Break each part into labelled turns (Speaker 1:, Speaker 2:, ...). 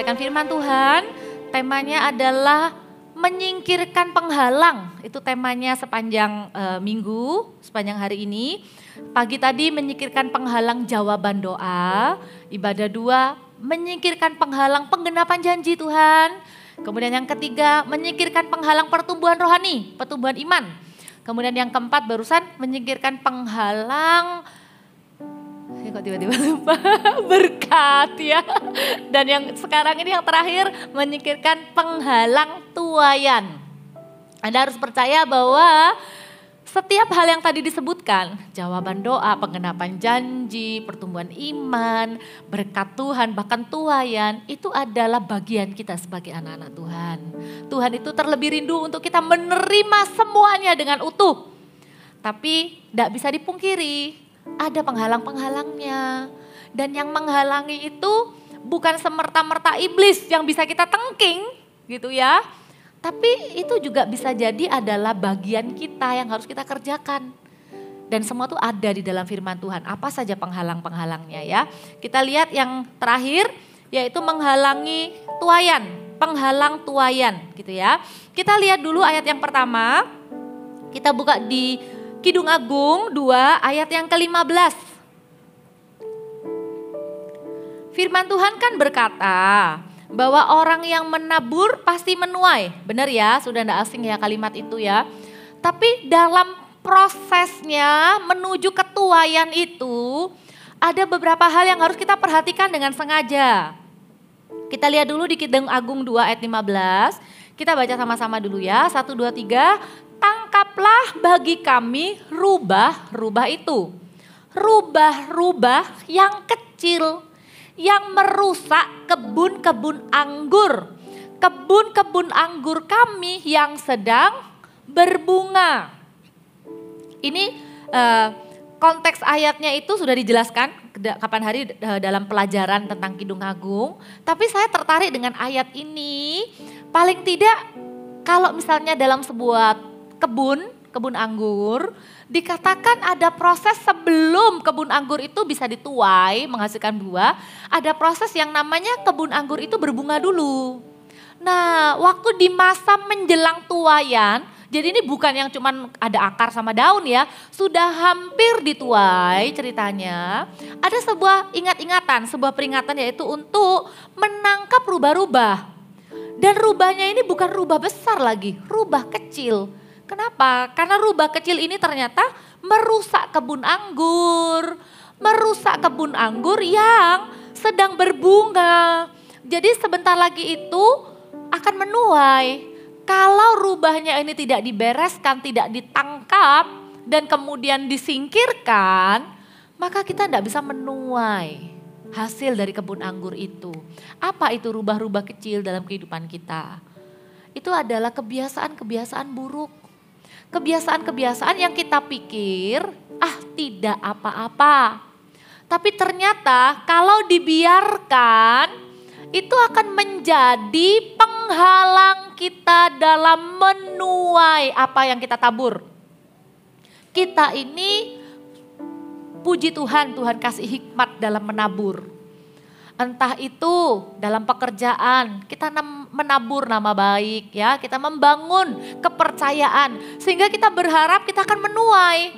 Speaker 1: mendengarkan firman Tuhan. Temanya adalah menyingkirkan penghalang. Itu temanya sepanjang minggu, sepanjang hari ini. Pagi tadi menyingkirkan penghalang jawaban doa. Ibadah 2, menyingkirkan penghalang penggenapan janji Tuhan. Kemudian yang ketiga, menyingkirkan penghalang pertumbuhan rohani, pertumbuhan iman. Kemudian yang keempat barusan menyingkirkan penghalang, kok tiba-tiba lupa, berkat ya. Dan yang sekarang ini yang terakhir, menyingkirkan penghalang tuaian. Anda harus percaya bahwa setiap hal yang tadi disebutkan, jawaban doa, penggenapan janji, pertumbuhan iman, berkat Tuhan, bahkan tuaian, itu adalah bagian kita sebagai anak-anak Tuhan. Tuhan itu terlebih rindu untuk kita menerima semuanya dengan utuh. Tapi tidak bisa dipungkiri, ada penghalang-penghalangnya. Dan yang menghalangi itu bukan semerta-merta iblis yang bisa kita tengking gitu ya. Tapi itu juga bisa jadi adalah bagian kita yang harus kita kerjakan. Dan semua itu ada di dalam firman Tuhan. Apa saja penghalang-penghalangnya ya. Kita lihat yang terakhir yaitu menghalangi tuaian. Penghalang tuaian gitu ya. Kita lihat dulu ayat yang pertama. Kita buka di Kidung Agung 2 ayat yang ke-15. Firman Tuhan kan berkata bahwa orang yang menabur pasti menuai. Benar ya, sudah tidak asing ya kalimat itu ya. Tapi dalam prosesnya menuju ketuaian itu ada beberapa hal yang harus kita perhatikan dengan sengaja. Kita lihat dulu di Kidung Agung 2 ayat 15. Kita baca sama-sama dulu ya. 1, 2, 3. Tangkaplah bagi kami rubah-rubah itu. Rubah-rubah yang kecil yang merusak kebun-kebun anggur. Kebun-kebun anggur kami yang sedang berbunga. Ini konteks ayatnya itu sudah dijelaskan kapan hari dalam pelajaran tentang Kidung Agung. Tapi saya tertarik dengan ayat ini. Paling tidak kalau misalnya dalam sebuah kebun anggur, dikatakan ada proses sebelum kebun anggur itu bisa dituai, menghasilkan buah, ada proses yang namanya kebun anggur itu berbunga dulu. Nah, waktu di masa menjelang tuaian, jadi ini bukan yang cuman ada akar sama daun ya, sudah hampir dituai ceritanya. Ada sebuah ingat-ingatan, sebuah peringatan yaitu untuk menangkap rubah-rubah. Dan rubahnya ini bukan rubah besar lagi, rubah kecil. Kenapa? Karena rubah kecil ini ternyata merusak kebun anggur. Merusak kebun anggur yang sedang berbunga. Jadi sebentar lagi itu akan menuai. Kalau rubahnya ini tidak dibereskan, tidak ditangkap dan kemudian disingkirkan, maka kita tidak bisa menuai hasil dari kebun anggur itu. Apa itu rubah-rubah kecil dalam kehidupan kita? Itu adalah kebiasaan-kebiasaan buruk. Kebiasaan-kebiasaan yang kita pikir, tidak apa-apa. Tapi ternyata kalau dibiarkan, itu akan menjadi penghalang kita dalam menuai apa yang kita tabur. Kita ini, puji Tuhan, Tuhan kasih hikmat dalam menabur. Entah itu dalam pekerjaan, kita menabur nama baik ya, kita membangun kepercayaan sehingga kita berharap kita akan menuai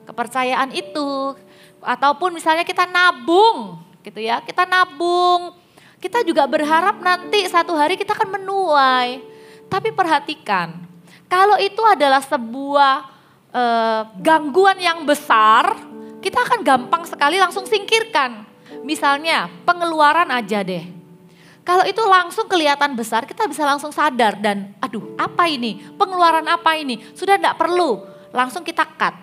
Speaker 1: kepercayaan itu. Ataupun misalnya kita nabung gitu ya, kita nabung, kita juga berharap nanti satu hari kita akan menuai. Tapi perhatikan, kalau itu adalah sebuah gangguan yang besar, kita akan gampang sekali langsung singkirkan. Misalnya pengeluaran aja deh. Kalau itu langsung kelihatan besar, kita bisa langsung sadar dan apa ini? Pengeluaran apa ini? Sudah tidak perlu, langsung kita cut.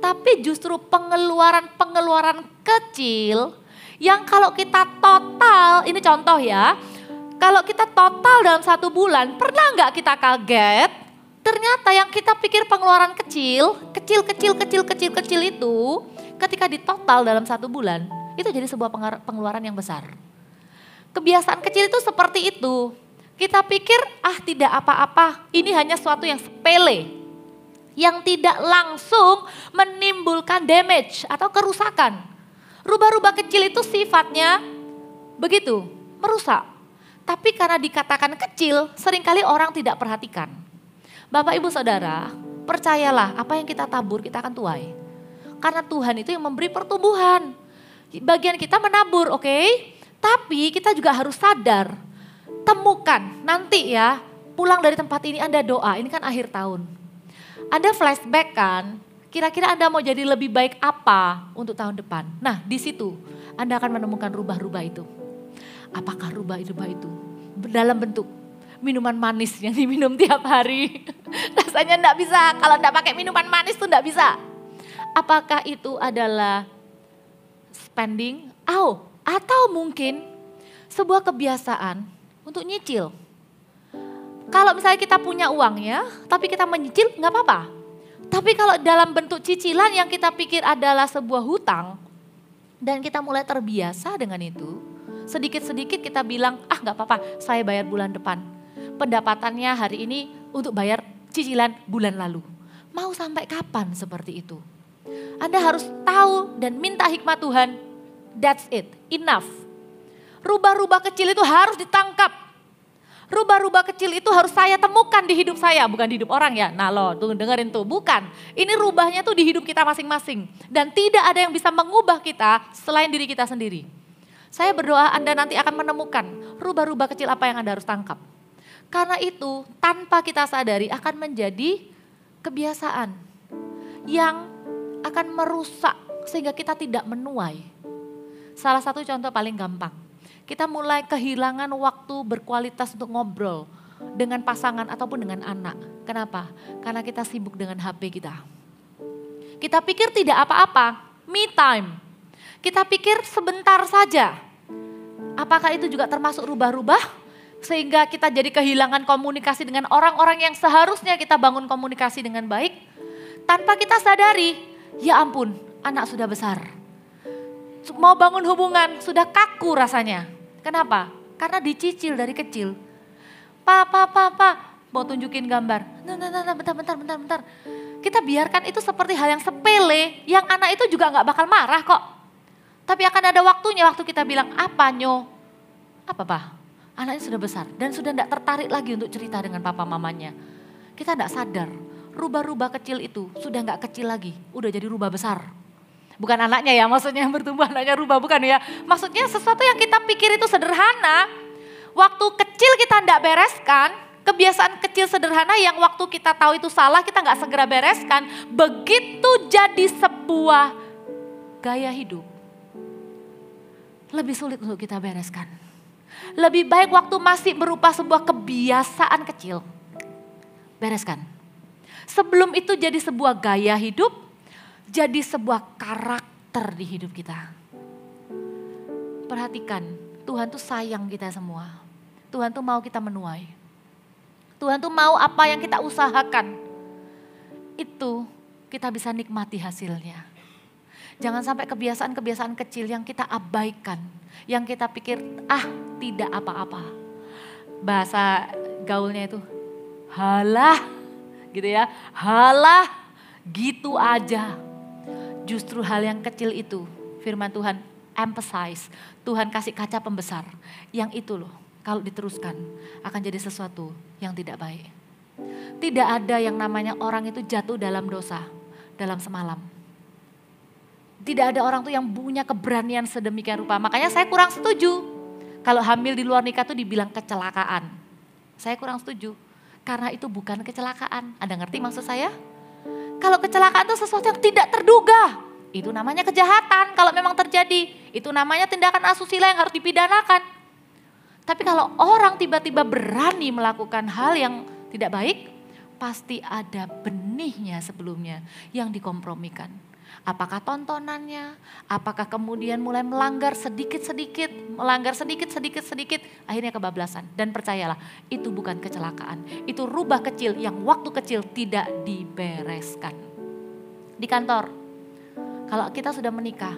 Speaker 1: Tapi justru pengeluaran kecil yang kalau kita total, ini contoh ya. Kalau kita total dalam 1 bulan, pernah nggak kita kaget? Ternyata yang kita pikir pengeluaran kecil itu ketika ditotal dalam 1 bulan, itu jadi sebuah pengeluaran yang besar. Kebiasaan kecil itu seperti itu. Kita pikir tidak apa-apa, ini hanya sesuatu yang sepele. Yang tidak langsung menimbulkan damage atau kerusakan. Rubah-rubah kecil itu sifatnya begitu, merusak. Tapi karena dikatakan kecil, seringkali orang tidak perhatikan. Bapak Ibu Saudara, percayalah apa yang kita tabur kita akan tuai. Karena Tuhan itu yang memberi pertumbuhan. Bagian kita menabur, oke? Tapi kita juga harus sadar, temukan nanti ya, pulang dari tempat ini Anda doa, ini kan akhir tahun. Anda flashback kan, kira-kira Anda mau jadi lebih baik apa untuk tahun depan. Nah di situ Anda akan menemukan rubah-rubah itu. Apakah rubah-rubah itu dalam bentuk minuman manis yang diminum tiap hari. Rasanya enggak bisa, kalau enggak pakai minuman manis tuh enggak bisa. Apakah itu adalah spending? Atau mungkin sebuah kebiasaan untuk nyicil. Kalau misalnya kita punya uangnya, tapi kita menyicil nggak apa-apa. Tapi kalau dalam bentuk cicilan yang kita pikir adalah sebuah hutang, dan kita mulai terbiasa dengan itu, sedikit-sedikit kita bilang, nggak apa-apa, saya bayar bulan depan. Pendapatannya hari ini untuk bayar cicilan bulan lalu. Mau sampai kapan seperti itu? Anda harus tahu dan minta hikmat Tuhan, that's it, enough. Rubah-rubah kecil itu harus ditangkap. Rubah-rubah kecil itu harus saya temukan di hidup saya, bukan di hidup orang ya. Nah lo, tuh dengerin tuh, bukan. Ini rubahnya tuh di hidup kita masing-masing. Dan tidak ada yang bisa mengubah kita selain diri kita sendiri. Saya berdoa Anda nanti akan menemukan rubah-rubah kecil apa yang Anda harus tangkap. Karena itu tanpa kita sadari akan menjadi kebiasaan yang akan merusak sehingga kita tidak menuai. Salah satu contoh paling gampang. Kita mulai kehilangan waktu berkualitas untuk ngobrol dengan pasangan ataupun dengan anak. Kenapa? Karena kita sibuk dengan HP kita. Kita pikir tidak apa-apa, me time. Kita pikir sebentar saja. Apakah itu juga termasuk rubah-rubah? Sehingga kita jadi kehilangan komunikasi dengan orang-orang yang seharusnya kita bangun komunikasi dengan baik. Tanpa kita sadari, ya ampun, anak sudah besar. Mau bangun hubungan sudah kaku rasanya. Kenapa? Karena dicicil dari kecil. Pak, mau tunjukin gambar. Nah, bentar. Kita biarkan itu seperti hal yang sepele, yang anak itu juga gak bakal marah kok. Tapi akan ada waktunya, waktu kita bilang, apa nyo? Apa Pak? Anaknya sudah besar dan sudah gak tertarik lagi untuk cerita dengan papa mamanya. Kita gak sadar, rubah-rubah kecil itu sudah gak kecil lagi, udah jadi rubah besar. Bukan anaknya ya, maksudnya yang bertumbuh anaknya rubah, bukan ya. Maksudnya sesuatu yang kita pikir itu sederhana, waktu kecil kita tidak bereskan, kebiasaan kecil sederhana yang waktu kita tahu itu salah, kita nggak segera bereskan, begitu jadi sebuah gaya hidup. Lebih sulit untuk kita bereskan. Lebih baik waktu masih berupa sebuah kebiasaan kecil, bereskan. Sebelum itu jadi sebuah gaya hidup, jadi sebuah karakter di hidup kita. Perhatikan, Tuhan tuh sayang kita semua. Tuhan tuh mau kita menuai. Tuhan tuh mau apa yang kita usahakan, itu kita bisa nikmati hasilnya. Jangan sampai kebiasaan-kebiasaan kecil yang kita abaikan, yang kita pikir, tidak apa-apa. Bahasa gaulnya itu, halah gitu ya, halah gitu aja. Justru hal yang kecil itu, firman Tuhan emphasize, Tuhan kasih kaca pembesar. Yang itu loh, kalau diteruskan akan jadi sesuatu yang tidak baik. Tidak ada yang namanya orang itu jatuh dalam dosa dalam semalam. Tidak ada orang tuh yang punya keberanian sedemikian rupa. Makanya saya kurang setuju kalau hamil di luar nikah tuh dibilang kecelakaan. Saya kurang setuju, karena itu bukan kecelakaan. Anda ngerti maksud saya? Kalau kecelakaan itu sesuatu yang tidak terduga. Itu namanya kejahatan kalau memang terjadi. Itu namanya tindakan asusila yang harus dipidanakan. Tapi kalau orang tiba-tiba berani melakukan hal yang tidak baik, pasti ada benihnya sebelumnya yang dikompromikan. Apakah tontonannya, apakah kemudian mulai melanggar sedikit-sedikit, akhirnya kebablasan. Dan percayalah, itu bukan kecelakaan, itu rubah kecil yang waktu kecil tidak dibereskan. Di kantor, kalau kita sudah menikah,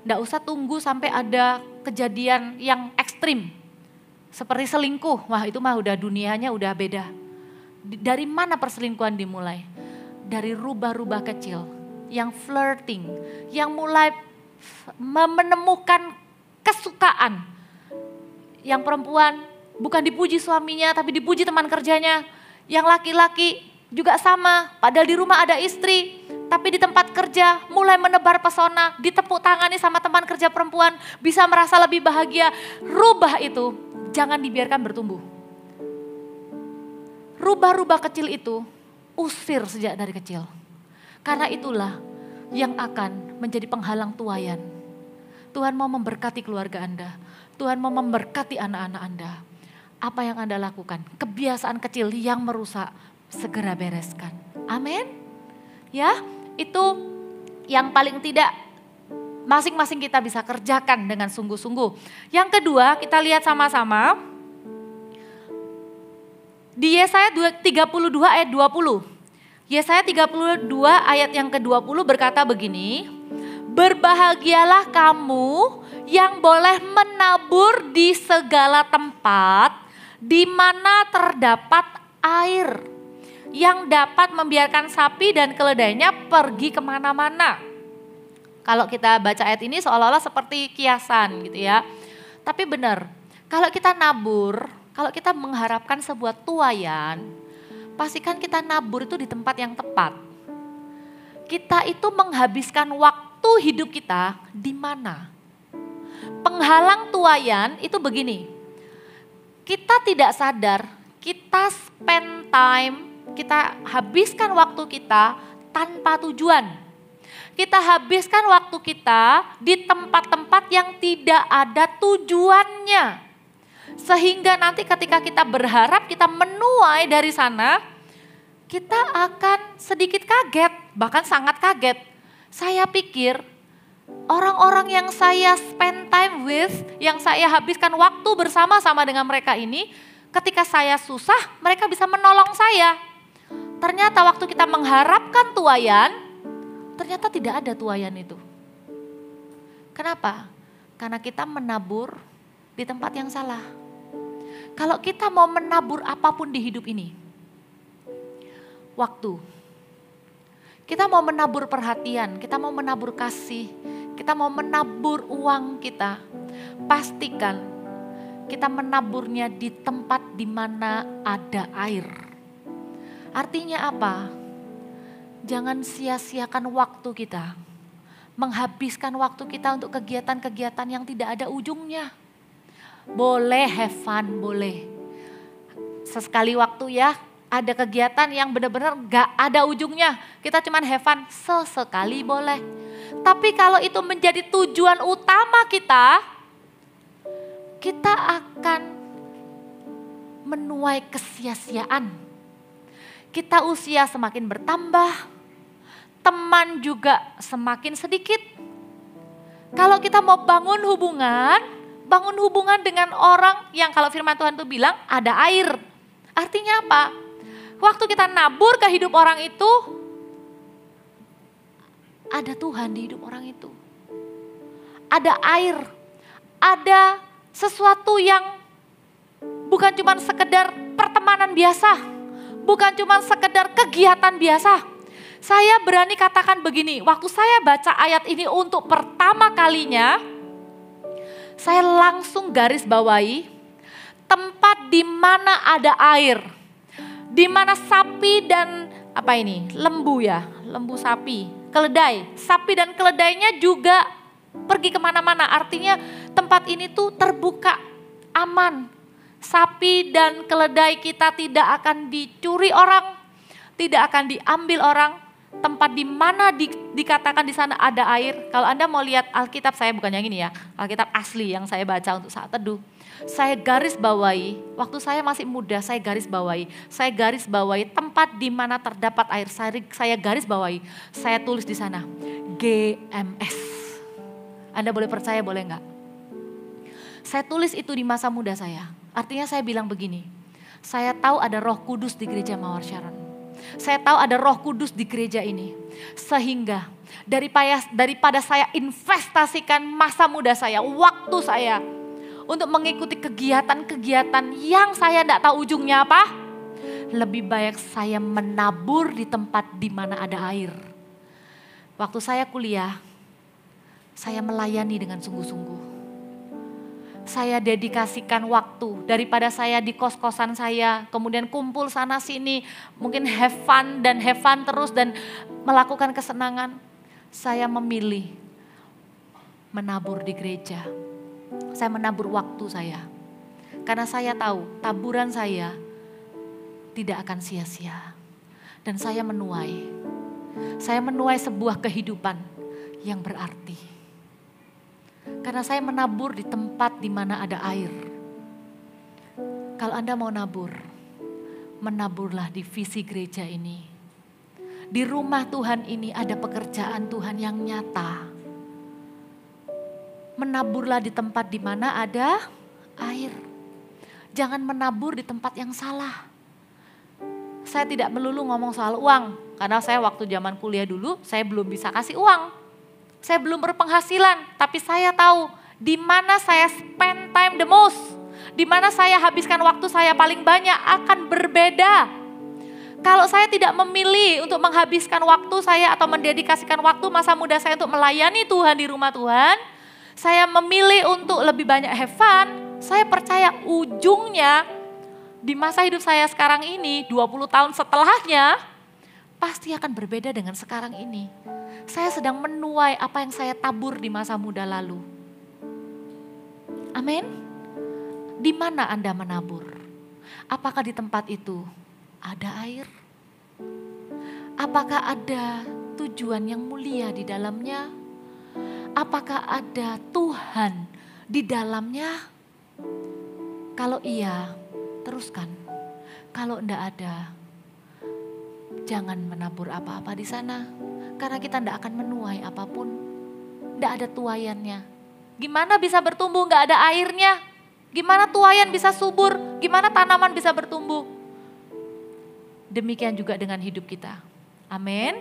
Speaker 1: enggak usah tunggu sampai ada kejadian yang ekstrim, seperti selingkuh, wah itu mah udah dunianya udah beda. Dari mana perselingkuhan dimulai? Dari rubah-rubah kecil, yang flirting, yang mulai menemukan kesukaan. Yang perempuan bukan dipuji suaminya tapi dipuji teman kerjanya. Yang laki-laki juga sama, padahal di rumah ada istri, tapi di tempat kerja mulai menebar pesona, ditepuk tangani sama teman kerja perempuan, bisa merasa lebih bahagia. Rubah itu, jangan dibiarkan bertumbuh. Rubah-rubah kecil itu, usir sejak dari kecil. Karena itulah yang akan menjadi penghalang tuaian. Tuhan mau memberkati keluarga Anda, Tuhan mau memberkati anak-anak Anda. Apa yang Anda lakukan? Kebiasaan kecil yang merusak, segera bereskan. Amin. Ya, itu yang paling tidak masing-masing kita bisa kerjakan dengan sungguh-sungguh. Yang kedua, kita lihat sama-sama. Di Yesaya 32 ayat 20. Yesaya 32 ayat yang ke-20 berkata begini. Berbahagialah kamu yang boleh menabur di segala tempat di mana terdapat air, yang dapat membiarkan sapi dan keledainya pergi kemana-mana. Kalau kita baca ayat ini seolah-olah seperti kiasan gitu ya. Tapi benar, kalau kita nabur, kalau kita mengharapkan sebuah tuaian, pastikan kita nabur itu di tempat yang tepat. Kita itu menghabiskan waktu hidup kita di mana? Penghalang tuaian itu begini. Kita tidak sadar, kita spend time, kita habiskan waktu kita tanpa tujuan. Kita habiskan waktu kita di tempat-tempat yang tidak ada tujuannya. Sehingga nanti ketika kita berharap kita menuai dari sana, kita akan sedikit kaget, bahkan sangat kaget. Saya pikir orang-orang yang saya spend time with, yang saya habiskan waktu bersama-sama dengan mereka ini, ketika saya susah, mereka bisa menolong saya. Ternyata waktu kita mengharapkan tuaian, ternyata tidak ada tuaian itu. Kenapa? Karena kita menabur di tempat yang salah. Kalau kita mau menabur apapun di hidup ini, waktu, kita mau menabur perhatian, kita mau menabur kasih, kita mau menabur uang kita, pastikan kita menaburnya di tempat di mana ada air. Artinya apa? Jangan sia-siakan waktu kita, menghabiskan waktu kita untuk kegiatan-kegiatan yang tidak ada ujungnya. Boleh have fun, boleh. Sesekali waktu ya, ada kegiatan yang benar-benar gak ada ujungnya. Kita cuman have fun, sesekali boleh. Tapi kalau itu menjadi tujuan utama kita akan menuai kesia-siaan. Kita usia semakin bertambah, teman juga semakin sedikit. Kalau kita mau bangun hubungan dengan orang yang kalau firman Tuhan itu bilang ada air. Artinya apa? Waktu kita nabur ke hidup orang itu, ada Tuhan di hidup orang itu. Ada air, ada sesuatu yang bukan cuma sekedar pertemanan biasa, bukan cuma sekedar kegiatan biasa. Saya berani katakan begini, waktu saya baca ayat ini untuk pertama kalinya, saya langsung garis bawahi tempat di mana ada air, di mana sapi dan lembu sapi, keledai, sapi dan keledainya juga pergi kemana-mana. Artinya tempat ini tuh terbuka, aman. Sapi dan keledai kita tidak akan dicuri orang, tidak akan diambil orang. Tempat di mana dikatakan di sana ada air. Kalau Anda mau lihat Alkitab, saya bukan yang ini ya, Alkitab asli yang saya baca untuk saat teduh. Saya garis bawahi, waktu saya masih muda saya garis bawahi tempat di mana terdapat air. Saya garis bawahi, saya tulis di sana GMS. Anda boleh percaya boleh enggak? Saya tulis itu di masa muda saya. Artinya saya bilang begini, saya tahu ada Roh Kudus di gereja Mawar Sharon. Saya tahu ada Roh Kudus di gereja ini. Sehingga daripada saya investasikan masa muda saya, waktu saya untuk mengikuti kegiatan-kegiatan yang saya tidak tahu ujungnya apa, lebih baik saya menabur di tempat di mana ada air. Waktu saya kuliah, saya melayani dengan sungguh-sungguh. saya dedikasikan waktu daripada saya di kos-kosan saya, kemudian kumpul sana sini, mungkin have fun terus dan melakukan kesenangan. Saya memilih menabur di gereja. Saya menabur waktu saya. Karena saya tahu taburan saya tidak akan sia-sia. Dan saya menuai sebuah kehidupan yang berarti. Karena saya menabur di tempat di mana ada air. Kalau Anda mau nabur, menaburlah di visi gereja ini. Di rumah Tuhan ini ada pekerjaan Tuhan yang nyata. Menaburlah di tempat di mana ada air. Jangan menabur di tempat yang salah. Saya tidak melulu ngomong soal uang. Karena saya waktu zaman kuliah dulu, saya belum bisa kasih uang. Saya belum berpenghasilan, tapi saya tahu di mana saya spend time the most. Di mana saya habiskan waktu saya paling banyak akan berbeda. Kalau saya tidak memilih untuk menghabiskan waktu saya atau mendedikasikan waktu masa muda saya untuk melayani Tuhan di rumah Tuhan, saya memilih untuk lebih banyak have fun, saya percaya ujungnya di masa hidup saya sekarang ini, 20 tahun setelahnya, pasti akan berbeda dengan sekarang ini. Saya sedang menuai apa yang saya tabur di masa muda lalu. Amin. Di mana Anda menabur? Apakah di tempat itu ada air? Apakah ada tujuan yang mulia di dalamnya? Apakah ada Tuhan di dalamnya? Kalau iya, teruskan. Kalau enggak ada, jangan menabur apa-apa di sana. Karena kita tidak akan menuai apapun. Tidak ada tuaiannya. Gimana bisa bertumbuh nggak ada airnya? Gimana tuaian bisa subur? Gimana tanaman bisa bertumbuh? Demikian juga dengan hidup kita. Amin.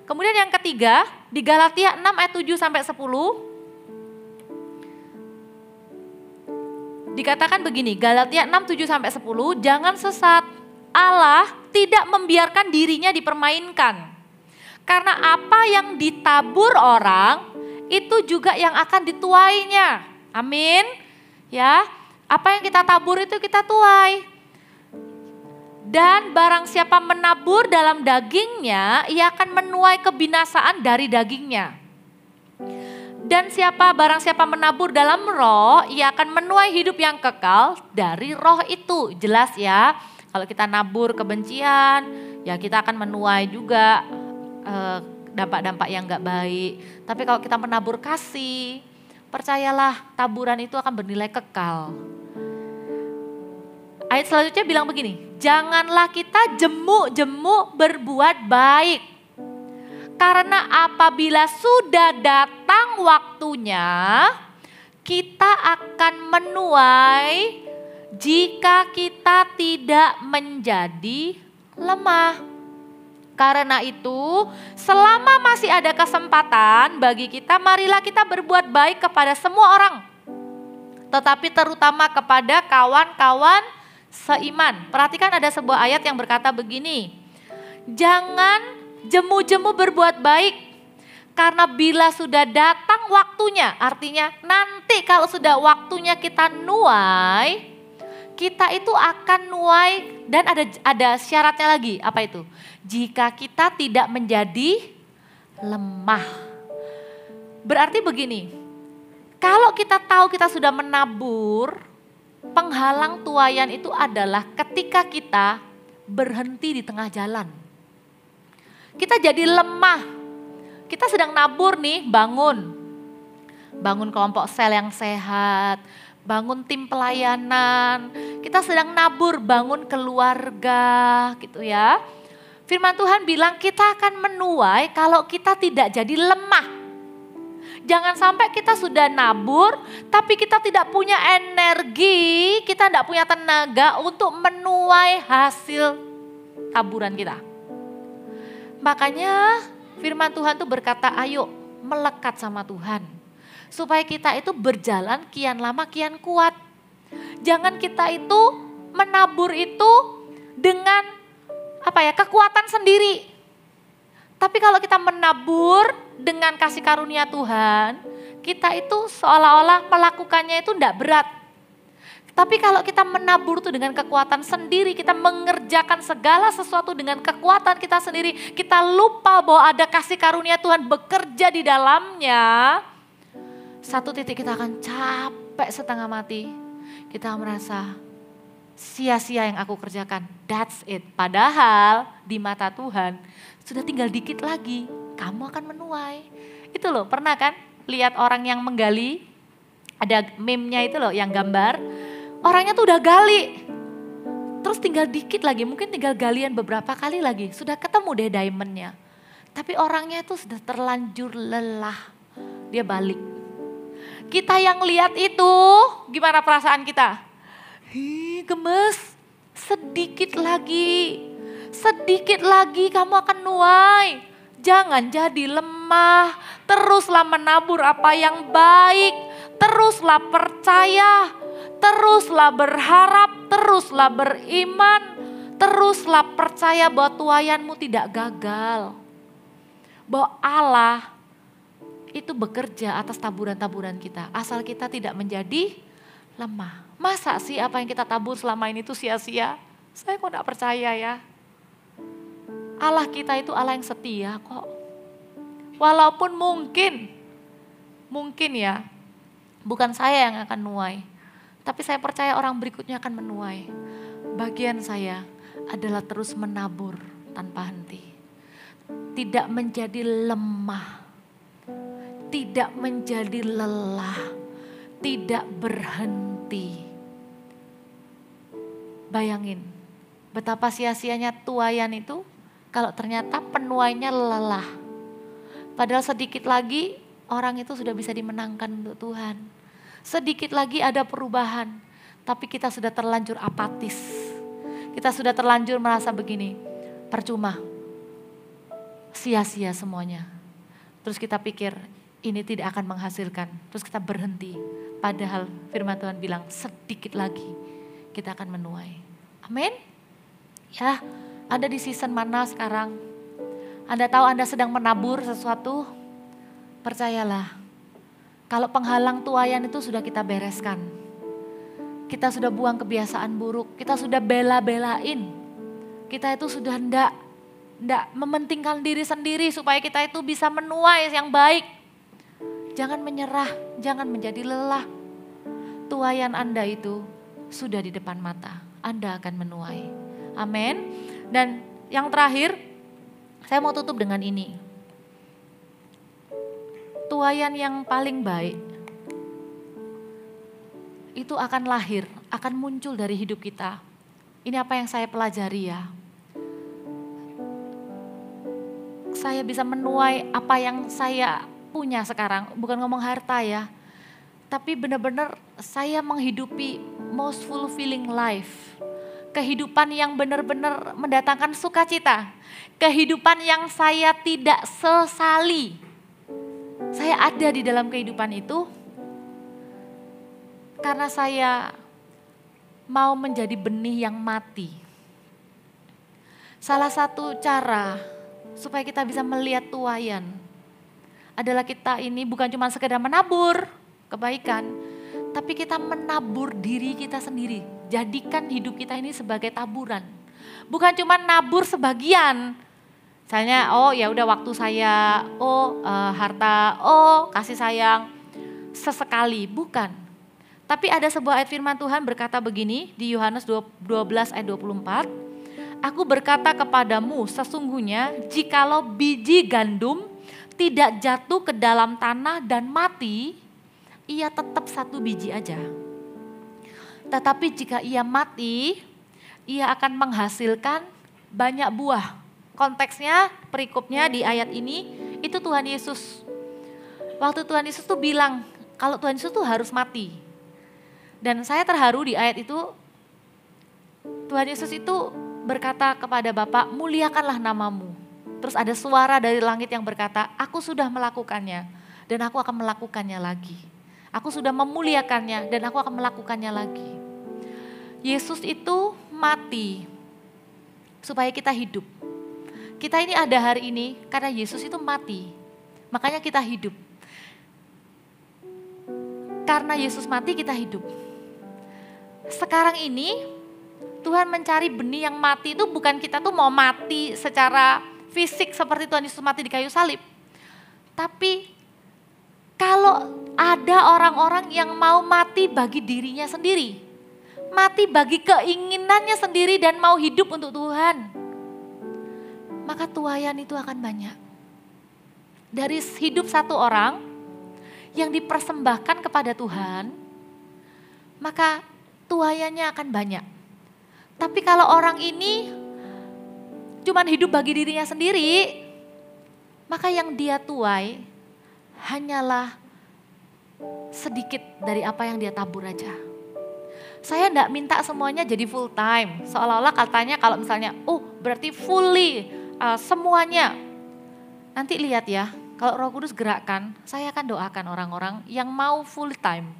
Speaker 1: Kemudian yang ketiga, di Galatia 6 ayat 7 sampai 10. Dikatakan begini, Galatia 6, 7 sampai 10, jangan sesat. Allah tidak membiarkan dirinya dipermainkan. Karena apa yang ditabur orang itu juga yang akan dituainya. Amin. Ya, apa yang kita tabur itu kita tuai. Dan barang siapa menabur dalam dagingnya, ia akan menuai kebinasaan dari dagingnya. Dan barang siapa menabur dalam roh, ia akan menuai hidup yang kekal dari roh itu. Jelas ya, kalau kita nabur kebencian, ya kita akan menuai juga dampak-dampak yang gak baik. Tapi kalau kita menabur kasih, percayalah taburan itu akan bernilai kekal. Ayat selanjutnya bilang begini, janganlah kita jemu-jemu berbuat baik. Karena apabila sudah datang waktunya, kita akan menuai jika kita tidak menjadi lemah. Karena itu, selama masih ada kesempatan bagi kita, marilah kita berbuat baik kepada semua orang. Tetapi terutama kepada kawan-kawan seiman. Perhatikan ada sebuah ayat yang berkata begini, jangan jemu-jemu berbuat baik. Karena bila sudah datang waktunya, artinya nanti kalau sudah waktunya kita nuai, kita itu akan nuai dan ada syaratnya lagi. Apa itu? Jika kita tidak menjadi lemah. Berarti begini, kalau kita tahu kita sudah menabur, penghalang tuaian itu adalah ketika kita berhenti di tengah jalan. Kita jadi lemah. Kita sedang nabur nih, bangun kelompok sel yang sehat, bangun tim pelayanan, kita sedang nabur bangun keluarga gitu ya. Firman Tuhan bilang kita akan menuai kalau kita tidak jadi lemah. Jangan sampai kita sudah nabur tapi kita tidak punya energi, kita tidak punya tenaga untuk menuai hasil taburan kita. Makanya firman Tuhan tuh berkata ayo melekat sama Tuhan. Supaya kita itu berjalan kian lama kian kuat. Jangan kita itu menabur itu dengan kekuatan sendiri. Tapi kalau kita menabur dengan kasih karunia Tuhan, kita itu seolah-olah melakukannya itu tidak berat. Tapi kalau kita menabur itu dengan kekuatan sendiri, kita mengerjakan segala sesuatu dengan kekuatan kita sendiri, kita lupa bahwa ada kasih karunia Tuhan bekerja di dalamnya. Satu titik kita akan capek setengah mati. Kita merasa sia-sia yang aku kerjakan, that's it. Padahal di mata Tuhan sudah tinggal dikit lagi, kamu akan menuai. Itu loh, pernah kan lihat orang yang menggali, ada meme-nya itu loh yang gambar, orangnya tuh udah gali, terus tinggal dikit lagi, mungkin tinggal galian beberapa kali lagi, sudah ketemu deh diamondnya. Tapi orangnya itu sudah terlanjur lelah, dia balik. Kita yang lihat itu, gimana perasaan kita? Gemes, sedikit lagi kamu akan nuai. Jangan jadi lemah, teruslah menabur apa yang baik, teruslah percaya, teruslah berharap, teruslah beriman, teruslah percaya bahwa tuaianmu tidak gagal. Bahwa Allah itu bekerja atas taburan-taburan kita, asal kita tidak menjadi lemah. Masa sih apa yang kita tabur selama ini tuh sia-sia? Saya kok gak percaya ya. Allah kita itu Allah yang setia kok. Walaupun mungkin ya, bukan saya yang akan nuai. Tapi saya percaya orang berikutnya akan menuai. Bagian saya adalah terus menabur tanpa henti. Tidak menjadi lemah. Tidak menjadi lelah. Tidak berhenti. Bayangin betapa sia-sianya tuaian itu kalau ternyata penuainya lelah. Padahal sedikit lagi orang itu sudah bisa dimenangkan untuk Tuhan. Sedikit lagi ada perubahan, tapi kita sudah terlanjur apatis. Kita sudah terlanjur merasa begini, percuma, sia-sia semuanya. Terus kita pikir ini tidak akan menghasilkan, terus kita berhenti. Padahal firman Tuhan bilang sedikit lagi kita akan menuai. Amin. Ya, Anda di season mana sekarang? Anda tahu Anda sedang menabur sesuatu? Percayalah, kalau penghalang tuaian itu sudah kita bereskan. Kita sudah buang kebiasaan buruk, kita sudah bela-belain. Kita itu sudah enggak mementingkan diri sendiri supaya kita itu bisa menuai yang baik. Jangan menyerah, jangan menjadi lelah. Tuaian Anda itu sudah di depan mata, Anda akan menuai. Amin. Dan yang terakhir, saya mau tutup dengan ini. Tuaian yang paling baik itu akan lahir, akan muncul dari hidup kita. Ini apa yang saya pelajari ya. Saya bisa menuai apa yang saya punya sekarang, bukan ngomong harta ya. Tapi benar-benar saya menghidupi most fulfilling life. Kehidupan yang benar-benar mendatangkan sukacita. Kehidupan yang saya tidak sesali. Saya ada di dalam kehidupan itu karena saya mau menjadi benih yang mati. Salah satu cara supaya kita bisa melihat tuaian adalah kita ini bukan cuma sekedar menabur kebaikan, tapi kita menabur diri kita sendiri. Jadikan hidup kita ini sebagai taburan. Bukan cuma nabur sebagian. Misalnya, oh ya udah waktu saya, harta, kasih sayang sesekali, bukan. Tapi ada sebuah ayat firman Tuhan berkata begini di Yohanes 12 ayat 24. Aku berkata kepadamu, sesungguhnya jikalau biji gandum tidak jatuh ke dalam tanah dan mati, ia tetap satu biji aja. Tetapi jika ia mati, ia akan menghasilkan banyak buah. Konteksnya, perikopnya di ayat ini, itu Tuhan Yesus. Waktu Tuhan Yesus tuh bilang, kalau Tuhan Yesus tuh harus mati. Dan saya terharu di ayat itu, Tuhan Yesus itu berkata kepada Bapa, muliakanlah namamu. Terus ada suara dari langit yang berkata, aku sudah melakukannya dan aku akan melakukannya lagi. Aku sudah memuliakannya dan aku akan melakukannya lagi. Yesus itu mati supaya kita hidup. Kita ini ada hari ini karena Yesus itu mati. Makanya kita hidup. Karena Yesus mati kita hidup. sekarang ini Tuhan mencari benih yang mati itu bukan kita tuh mau mati secara fisik seperti Tuhan Yesus mati di kayu salib. Tapi kalau ada orang-orang yang mau mati bagi dirinya sendiri, mati bagi keinginannya sendiri dan mau hidup untuk Tuhan, maka tuaian itu akan banyak. Dari hidup satu orang yang dipersembahkan kepada Tuhan, maka tuaiannya akan banyak. Tapi kalau orang ini cuman hidup bagi dirinya sendiri, maka yang dia tuai hanyalah sedikit dari apa yang dia tabur aja. Saya enggak minta semuanya jadi full time, seolah-olah katanya kalau misalnya, berarti fully semuanya. Nanti lihat ya, kalau Roh Kudus gerakkan, saya akan doakan orang-orang yang mau full time.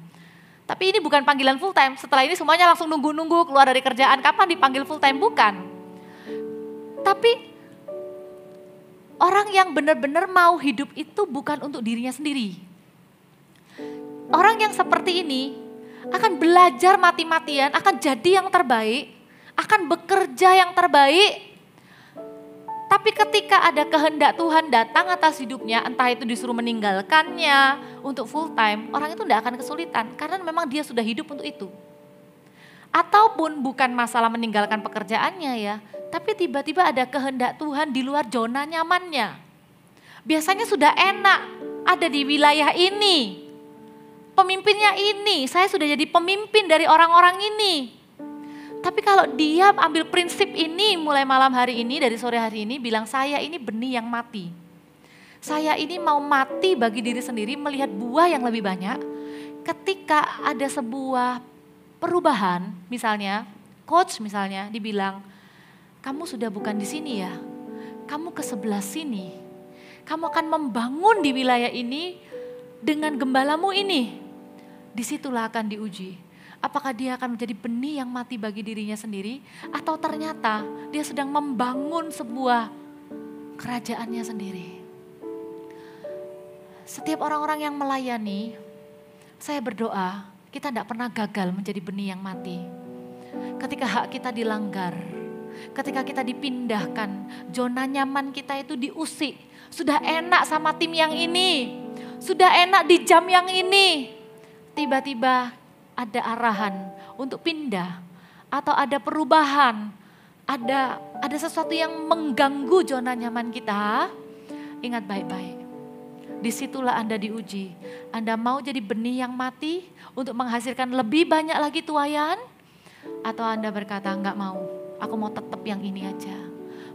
Speaker 1: Tapi ini bukan panggilan full time, setelah ini semuanya langsung nunggu-nunggu keluar dari kerjaan, kapan dipanggil full time, bukan. Tapi orang yang benar-benar mau hidup itu bukan untuk dirinya sendiri. Orang yang seperti ini akan belajar mati-matian, akan jadi yang terbaik, akan bekerja yang terbaik. Tapi ketika ada kehendak Tuhan datang atas hidupnya, entah itu disuruh meninggalkannya untuk full time, orang itu tidak akan kesulitan karena memang dia sudah hidup untuk itu. Ataupun bukan masalah meninggalkan pekerjaannya ya, tapi tiba-tiba ada kehendak Tuhan di luar zona nyamannya. Biasanya sudah enak ada di wilayah ini, pemimpinnya ini, saya sudah jadi pemimpin dari orang-orang ini. Tapi kalau dia ambil prinsip ini mulai malam hari ini, dari sore hari ini, bilang saya ini benih yang mati. Saya ini mau mati bagi diri sendiri, melihat buah yang lebih banyak. Ketika ada sebuah perubahan, misalnya coach misalnya dibilang, kamu sudah bukan di sini ya, kamu ke sebelah sini. Kamu akan membangun di wilayah ini dengan gembalamu ini. Disitulah akan diuji. Apakah dia akan menjadi benih yang mati bagi dirinya sendiri, atau ternyata dia sedang membangun sebuah kerajaannya sendiri. Setiap orang-orang yang melayani, saya berdoa kita tidak pernah gagal menjadi benih yang mati. Ketika hak kita dilanggar, ketika kita dipindahkan, zona nyaman kita itu diusik. Sudah enak sama tim yang ini, sudah enak di jam yang ini, tiba-tiba ada arahan untuk pindah atau ada perubahan, ada sesuatu yang mengganggu zona nyaman kita. Ingat baik-baik, disitulah Anda diuji. Anda mau jadi benih yang mati untuk menghasilkan lebih banyak lagi tuaian, atau Anda berkata enggak mau, aku mau tetap yang ini aja.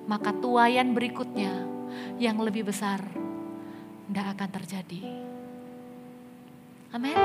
Speaker 1: Maka tuaian berikutnya yang lebih besar enggak akan terjadi. Amin.